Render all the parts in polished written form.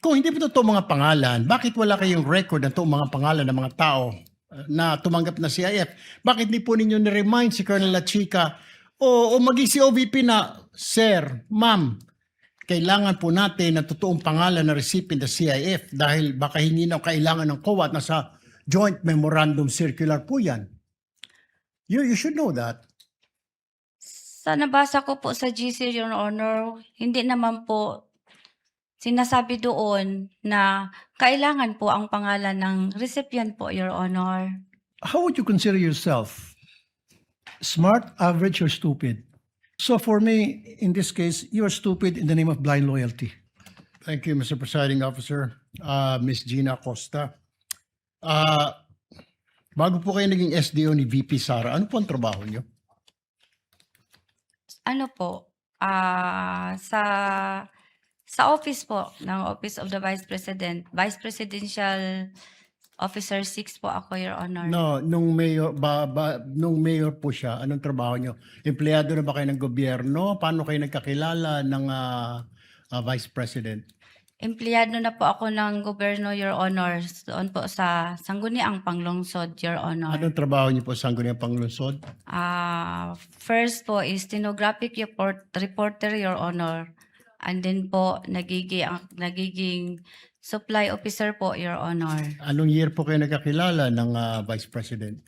kung hindi po totoo mga pangalan, bakit wala kayong record ng toong mga pangalan ng mga tao na tumanggap na CIF? Bakit di po ninyo ni-remind si Colonel Lachica o maging si OVP na, Sir, Ma'am, kailangan po natin ng totoong pangalan na recipient ng CIF dahil baka hindi na kailangan ng COA at nasa Joint Memorandum Circular po yan. You should know that. Sa nabasa ko po sa GC, Your Honor, hindi naman po sinasabi doon na kailangan po ang pangalan ng recipient po, Your Honor. How would you consider yourself? Smart, average, or stupid? So for me, in this case, you are stupid in the name of blind loyalty. Thank you, Mr. Presiding Officer. Ms. Gina Costa. Bago po kayo naging SDO ni VP Sara, ano po ang trabaho niyo? Ano po, sa office po ng Office of the Vice President, Vice Presidential Officer 6 po ako, Your Honor. No, nung mayor po siya, anong trabaho niyo? Empleyado na ba kayo ng gobyerno? Paano kayo nagkakilala ng Vice President? Empleyado na po ako ng gobyerno, Your Honor, doon po sa Sangguniang Panglungsod, Your Honor. Anong trabaho niyo po sa Sangguniang Panglungsod? First po is stenographic reporter, Your Honor. And then po, nagiging supply officer po, Your Honor. Anong year po kayo nagkakilala ng Vice President?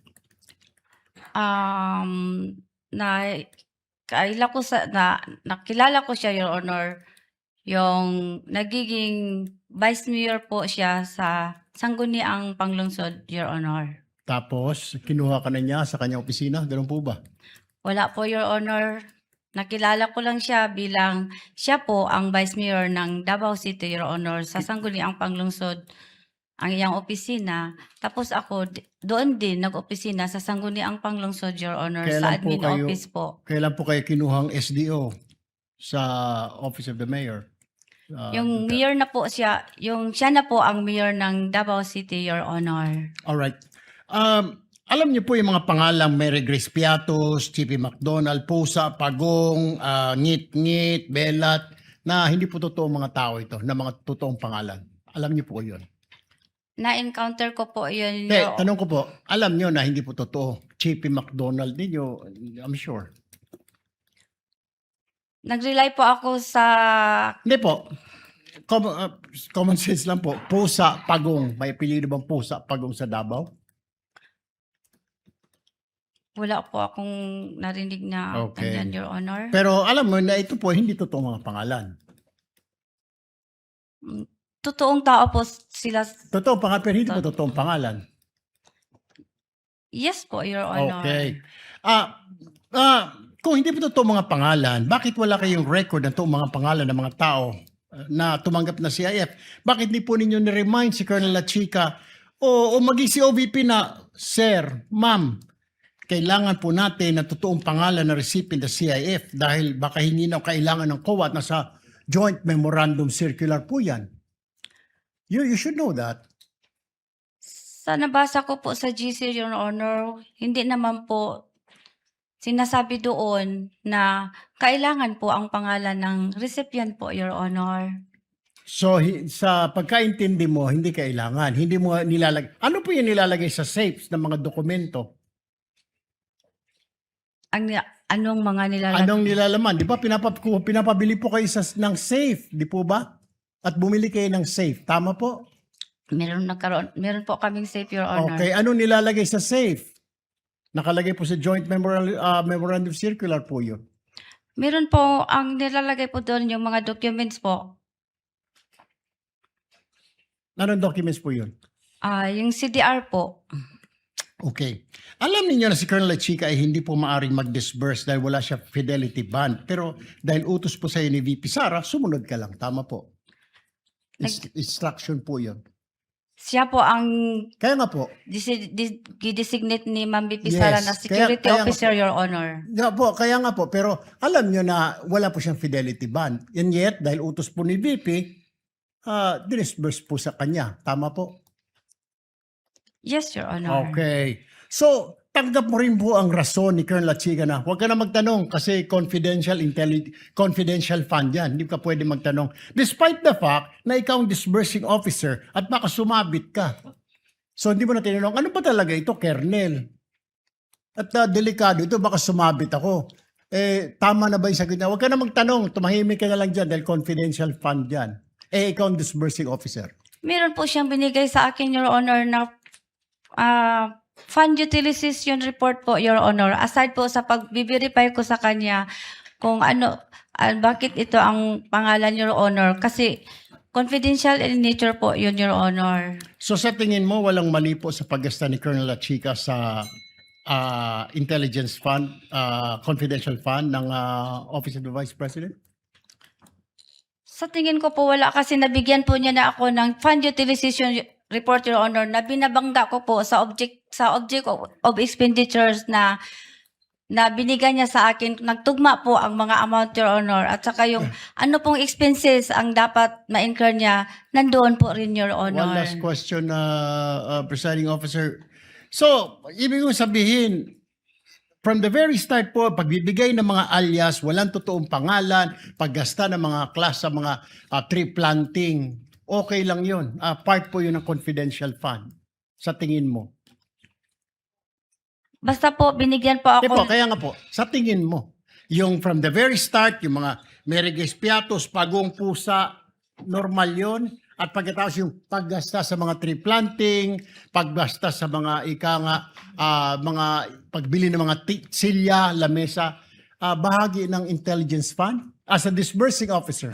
Nakilala ko siya, Your Honor, yung nagiging vice mayor po siya sa Sangguniang Panglungsod, Your Honor. Tapos, kinuha ka na niya sa kanyang opisina? Ganun po ba? Wala po, Your Honor. Nakilala ko lang siya bilang siya po ang vice mayor ng Davao City, Your Honor, sa Sangguniang Panglungsod, ang iyang opisina. Tapos ako, doon din nag-opisina sa Sangguniang Panglungsod, Your Honor, sa admin office po. Kailan po kayo kinuhang SDO sa Office of the Mayor? Yung mayor na po siya, siya na po ang mayor ng Davao City, Your Honor. Alright. Alam niyo po yung mga pangalang Mary Grace Piatos, Chippy McDonald, Pusa, Pagong, Ngit-Ngit, Belat, na hindi po totoo mga tao ito, na mga totoong pangalan. Alam niyo po yun. Na-encounter ko po yun. Tanong ko po, alam niyo na hindi po totoo. Chippy McDonald ninyo, I'm sure. Nag-rely po ako sa... Hindi po. Common sense lang po. Pusa, Pagong. May apelyido bang Pusa, Pagong sa Davao? Wala po akong narinig na Okay. ganyan, Your Honor. Pero alam mo na ito po, hindi totoo mga pangalan. Totoong tao po sila. Totoo pangalan, pero hindi po totoong pangalan. Yes po, Your Honor. Okay. Kung hindi po totoo mga pangalan, bakit wala kayong record ng toong mga pangalan ng mga tao na tumanggap na CIF? Bakit di po ninyo ni-remind si Colonel Lachica o maging si OVP na, Sir, Ma'am, kailangan po natin ng totoong pangalan na recipient ng CIF dahil baka hindi na kailangan ng COA at nasa Joint Memorandum Circular po yan. You should know that. Sa nabasa ko po sa GC, Your Honor, hindi naman po sinasabi doon na kailangan po ang pangalan ng recipient po, Your Honor. So sa pagkaintindi mo, hindi kailangan. Hindi mo nilalagay. Ano po yung nilalagay sa safes ng mga dokumento? Anong mga nilalagay? Anong nilalaman? Di ba pinapabili po kayo ng safe, di po ba? At bumili kayo ng safe. Tama po? Meron po kaming safe, Your Honor. Okay. Anong nilalagay sa safe? Nakalagay po sa Joint Memorandum Circular po yun. Meron po, ang nilalagay po doon yung mga documents po. Anong documents po yun? Yung CDR po. Okay. Alam niyo na si Colonel Lachica ay hindi po maaring mag-disburse dahil wala siya fidelity bond. Pero dahil utos po sa'yo ni VP Sara, sumunod ka lang. Tama po. Instruction po yun. Siya po ang Kaya nga po. designate ni Ma'am VP Yes. Sara na security Kaya officer, Your Honor. Kaya nga po. Pero alam niyo na wala po siyang fidelity bond. And yet, dahil utos po ni VP, dinisburse po sa kanya. Tama po? Yes, Your Honor. Okay. So, tanggap mo rin po ang rason ni Colonel Lachiga na huwag ka na magtanong kasi confidential fund yan. Hindi ka pwede magtanong. Despite the fact na ikaw ang disbursing officer at baka sumabit ka. So hindi mo na tinanong, ano ba talaga ito, Colonel? At delikado ito, baka sumabit ako. Tama na ba yung sagot niya? Huwag ka na magtanong, tumahimik ka na lang dyan dahil confidential fund yan. Ikaw ang disbursing officer. Meron po siyang binigay sa akin, Your Honor, na fund utilization report po, Your Honor. Aside po sa pag-verify ko sa kanya kung ano, bakit ito ang pangalan, Your Honor. Kasi confidential in nature po yun, Your Honor. So sa tingin mo, walang mali po sa paggasta ni Colonel Lachica sa intelligence fund, confidential fund ng Office of the Vice President? Sa tingin ko po wala kasi nabigyan po niya na ako ng fund utilization report, Your Honor, na binabangga ko po sa object of expenditures na binigay niya sa akin. Nagtugma po ang mga amount, Your Honor, at saka yung ano pong expenses ang dapat ma-incur niya, nandoon po rin, Your Honor. One last question, Presiding Officer. So, ibig kong sabihin, from the very start po, pagbibigay ng mga alias, walang totoong pangalan, paggasta ng mga class sa mga tree planting, okay lang yun. Part po yun ng confidential fund. Sa tingin mo? Basta po, binigyan po Di ako. po, kaya nga po, sa tingin mo, yung from the very start, yung mga Mereges Piatos, Pagong Pusa, normal yun. At pagkatapos yung paggasta sa mga tree planting, paggasta sa mga mga pagbili ng mga silya, lamesa, bahagi ng intelligence fund as a disbursing officer.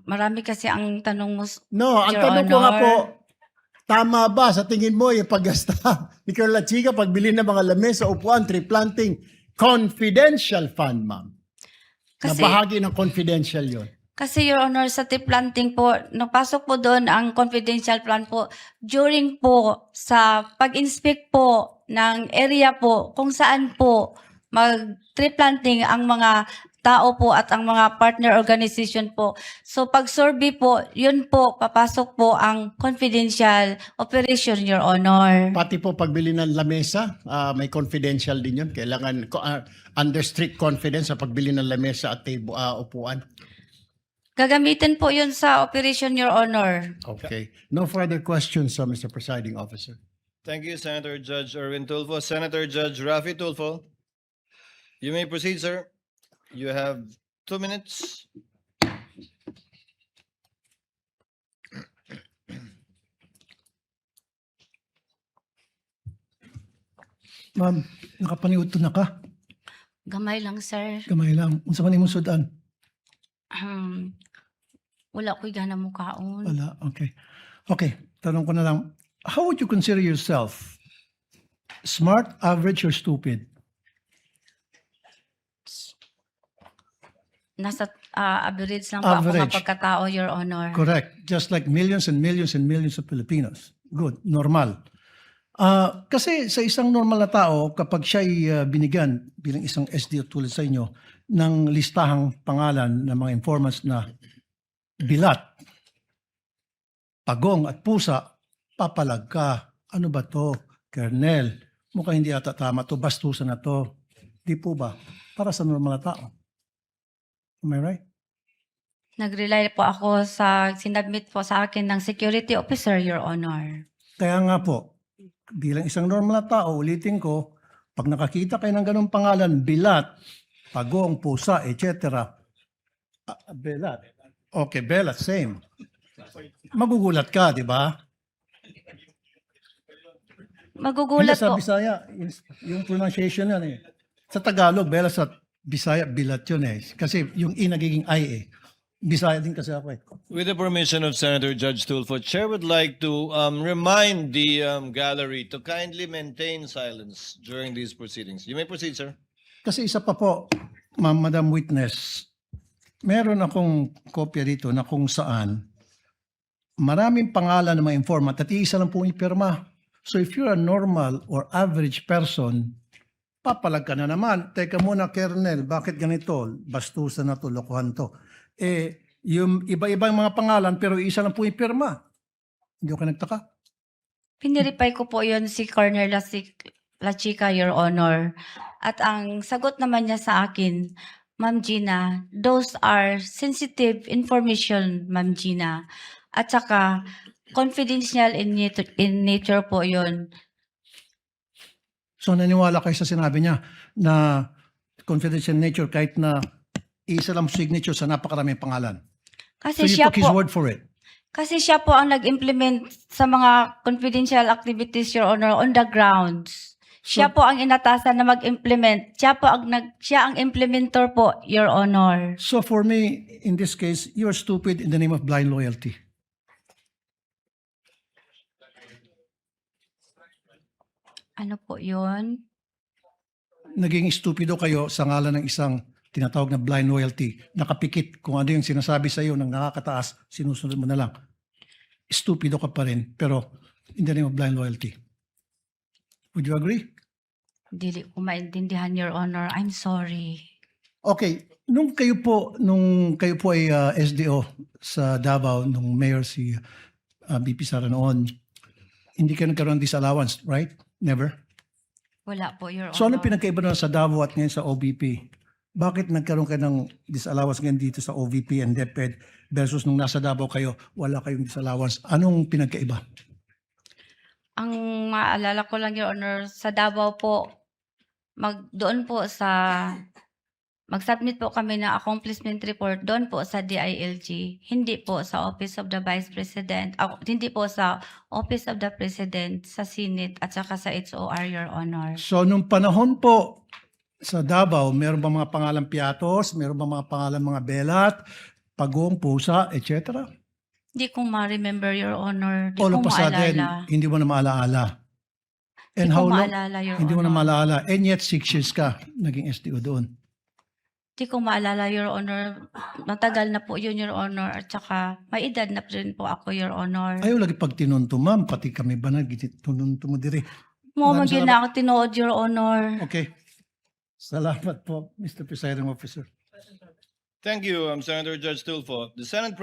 Marami kasi ang tanong mo. No, ang Your tanong ko nga Honor. po, tama ba sa tingin mo yung paggasta ni Colonel Lachiga, pagbili ng mga lamesa, upuan, tree planting, confidential fund, ma'am? Na Kasi, bahagi ng confidential yon. Kasi, Your Honor, sa tree planting po, napasok po doon ang confidential plan po during po sa pag-inspect po ng area po kung saan po mag-tree planting ang mga tao po at ang mga partner organization po. So, pag-survey po, yun po, papasok po ang confidential operation, Your Honor. Pati po pagbili ng lamesa, may confidential din yun. Kailangan under strict confidence sa pagbili ng lamesa at upuan. Gagamitin po yun sa operation, Your Honor. Okay. No further questions, Mr. Presiding Officer. Thank you, Senator Judge Erwin Tulfo. Senator Judge Rafi Tulfo, you may proceed, sir. You have 2 minutes. Ma'am, nakapaniudto na ka. Gamay lang, sir. Gamay lang. Unsa man imong sudan? Wala ko'y gana mo kaon. Wala. Okay. Okay. Tanong ko na lang. How would you consider yourself? Smart, average, or stupid? Nasa average lang po ako Average. pagkatao, Your Honor. Correct. Just like millions and millions and millions of Filipinos. Good. Normal. Kasi sa isang normal na tao, kapag siya'y binigyan bilang isang SDO tulad sa inyo ng listahang pangalan ng mga informants na bilat, pagong at pusa, papalag ka. Ano ba to? Colonel, mukhang hindi ata tama to. Bastusan na to. Di po ba? Para sa normal na tao. Am I right? Nag-rely po ako sa sinabmit po sa akin ng security officer, Your Honor. Kaya nga po, bilang isang normal na tao, ulitin ko, pag nakakita kayo ng ganong pangalan, bilat, pagong, pusa, etc. Belat. Okay, belat, same. Magugulat ka, di ba? Magugulat Sa po. Bisaya, yung pronunciation yan eh. Sa Tagalog, belat, sa Bisaya, bilat yun eh. Kasi yung I nagiging I eh. Bisaya din kasi ako eh. With the permission of Senator Judge Tulfo, Chair would like to remind the gallery to kindly maintain silence during these proceedings. You may proceed, sir. Kasi isa pa po, Madam Witness, meron akong kopya dito na kung saan maraming pangalan ng mga informant at iisa lang po ipirma. So if you're a normal or average person, papalag ka na naman. Teka muna, Colonel, bakit ganito? Bastusan na to, lokohan to. Yung iba-ibang mga pangalan pero isa lang po ipirma. Hindi ko nagtaka. Piniripay ko po yun si Colonel La Chica, Your Honor. At ang sagot naman niya sa akin, Ma'am Gina, those are sensitive information, Ma'am Gina. At saka, confidential in nature po yun. So naniwala kayo sa sinabi niya na confidential nature kahit na isa lang signature sa napakaraming pangalan. So Kasi you siya took his po, word for it. kasi siya po ang nag-implement sa mga confidential activities, Your Honor, on the grounds. Siya po ang inatasan na mag-implement. Siya ang implementor po, Your Honor. So for me, in this case, you're stupid in the name of blind loyalty. Ano po yun? Naging stupido kayo sa ngalan ng isang tinatawag na blind loyalty. Nakapikit kung ano yung sinasabi sa iyo ng nakakataas, sinusunod mo na lang. Stupido ka pa rin, pero in the name of blind loyalty. Would you agree? Dili ko maintindihan, Your Honor. I'm sorry. Okay, nung kayo po ay SDO sa Davao, nung mayor si BP Sara noon, hindi kayo nagkaroon ng disallowance, right? Never? Wala po, Your Honor. So ano pinagkaiba na sa Davao at ngayon sa OVP? Bakit nagkaroon kayo ng disallowance ngayon dito sa OVP and DepEd versus nung nasa Davao kayo, wala kayong disallowance? Anong pinagkaiba? Ang maalala ko lang, Your Honor, sa Davao po, doon po mag-submit po kami ng accomplishment report doon po sa DILG, hindi po sa Office of the Vice President, hindi po sa Office of the President, sa Senate at saka sa HOR, Your Honor. So nung panahon po sa Davao, meron ba mga pangalan Piatos? Meron ba mga pangalan mga Belat, Pagong, Pusa, etc.? Hindi ko ma-remember, Your Honor. Hindi All ko of a sudden, maalala. hindi mo na maalaala. And Hindi how ko long? maalala, Your Hindi mo na Honor. maalaala. And yet 6 years ka naging SDO doon. Hindi ko maalala, Your Honor. Matagal na po yun, Your Honor. At saka, may edad na rin po ako, Your Honor. Ayaw lagi pag tinunto, ma'am. Pati kami ba na tinunto mo diri. Mo Maraming magyud na ako tinuod, Your Honor. Okay. Salamat po, Mr. Presiding Officer. Thank you, Senator Judge Tulfo. The Senate